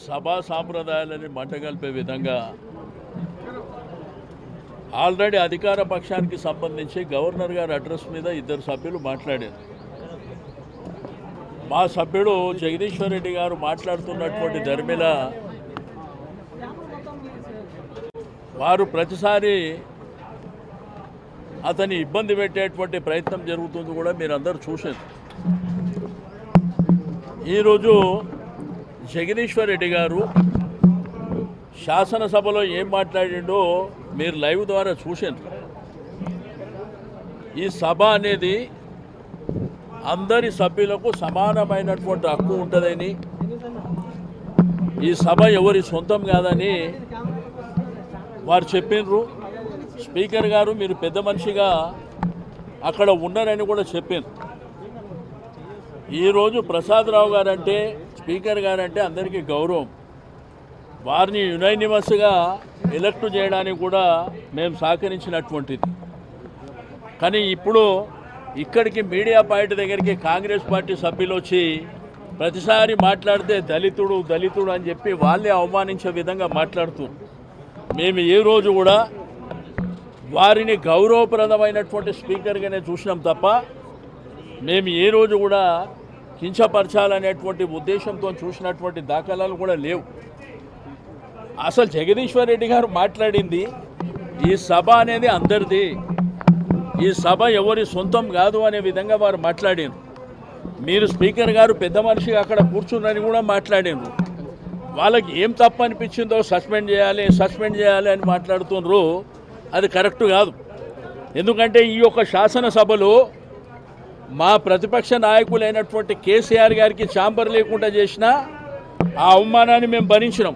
సభా సాంప్రదాయాలని మంటగలిపే విధంగా ఆల్రెడీ అధికార పక్షానికి సంబంధించి గవర్నర్ గారి అడ్రస్ మీద ఇద్దరు సభ్యులు మాట్లాడారు. మా సభ్యుడు జగదీశ్వర్ రెడ్డి గారు మాట్లాడుతున్నటువంటి ధర్మిల వారు ప్రతిసారి అతని ఇబ్బంది పెట్టేటువంటి ప్రయత్నం జరుగుతుంది కూడా మీరందరూ చూశారు. ఈరోజు జగదీశ్వర్ రెడ్డి గారు శాసనసభలో ఏం మాట్లాడిండో మీరు లైవ్ ద్వారా చూశారు. ఈ సభ అనేది అందరి సభ్యులకు సమానమైనటువంటి హక్కు ఉంటుందని, ఈ సభ ఎవరి సొంతం కాదని వారు చెప్పినారు. స్పీకర్ గారు మీరు పెద్ద మనిషిగా అక్కడ ఉన్నారని కూడా చెప్పారు. ఈరోజు ప్రసాదరావు గారంటే, స్పీకర్ గారంటే అందరికీ గౌరవం. వారిని యునైనిమస్గా ఎలక్ట్ చేయడానికి కూడా మేము సహకరించినటువంటిది. కానీ ఇప్పుడు ఇక్కడికి మీడియా పాయింట్ దగ్గరికి కాంగ్రెస్ పార్టీ సభ్యులు వచ్చి ప్రతిసారి మాట్లాడితే దళితుడు దళితుడు అని చెప్పి వాళ్ళే అవమానించే విధంగా మాట్లాడుతున్నారు. మేము ఏ రోజు కూడా వారిని గౌరవప్రదమైనటువంటి స్పీకర్గానే చూసినాం తప్ప మేము ఏ రోజు కూడా కించపరచాలనేటువంటి ఉద్దేశంతో చూసినటువంటి దాఖలాలు కూడా లేవు. అసలు జగదీశ్వర్ రెడ్డి గారు మాట్లాడింది ఈ సభ అనేది అందరిది, ఈ సభ ఎవరి సొంతం కాదు అనే విధంగా వారు మాట్లాడారు. మీరు స్పీకర్ గారు పెద్ద మనిషిగా అక్కడ కూర్చున్నని కూడా మాట్లాడారు. వాళ్ళకి ఏం తప్పు అనిపించిందో సస్పెండ్ చేయాలి అని మాట్లాడుతున్నారు. అది కరెక్ట్ కాదు. ఎందుకంటే ఈ యొక్క శాసనసభలో మా ప్రతిపక్ష నాయకులైనటువంటి కేసీఆర్ గారికి ఛాంబర్ లేకుండా చేసిన ఆ అవమానాన్ని మేము భరించినాం.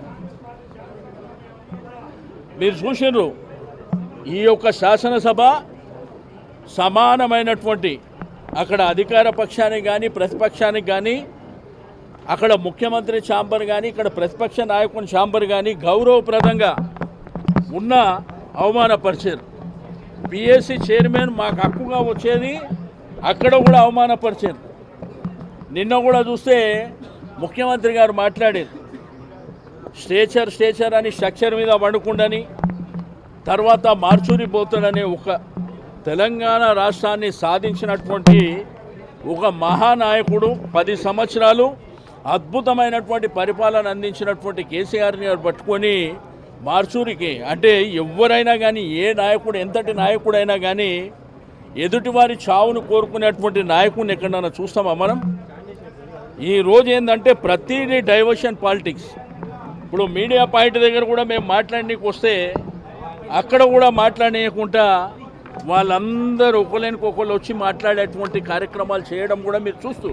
మీరు చూసినారు ఈ యొక్క శాసనసభ సమానమైనటువంటి, అక్కడ అధికార పక్షానికి కానీ ప్రతిపక్షానికి కానీ, అక్కడ ముఖ్యమంత్రి ఛాంబర్ కానీ ఇక్కడ ప్రతిపక్ష నాయకుని ఛాంబర్ కానీ గౌరవప్రదంగా ఉన్న అవమానపరిచారు. పిఎస్సి చైర్మన్ మాకు హక్కుగా వచ్చేది అక్కడ కూడా అవమానపరిచారు. నిన్న కూడా చూస్తే ముఖ్యమంత్రి గారు మాట్లాడారు, స్ట్రేచర్ అని స్ట్రక్చర్ మీద వండుకుండని, తర్వాత మార్చూరి పోతాడనే ఒక తెలంగాణ రాష్ట్రాన్ని సాధించినటువంటి ఒక మహానాయకుడు, 10 సంవత్సరాలు అద్భుతమైనటువంటి పరిపాలన అందించినటువంటి కేసీఆర్ని గారు పట్టుకొని మార్చూరికి, అంటే ఎవరైనా కానీ ఏ నాయకుడు ఎంతటి నాయకుడైనా కానీ ఎదుటివారి చావును కోరుకునేటువంటి నాయకుడిని ఎక్కడైనా చూస్తామా మనం? ఈరోజు ఏంటంటే ప్రతిదీ డైవర్షన్ పాలిటిక్స్. ఇప్పుడు మీడియా పాయింట్ దగ్గర కూడా మేము మాట్లాడనీకి వస్తే అక్కడ కూడా మాట్లాడనీయకుండా వాళ్ళందరూ ఒకళ్ళకి ఒకళ్ళు వచ్చి మాట్లాడేటువంటి కార్యక్రమాలు చేయడం కూడా మీరు చూస్తూ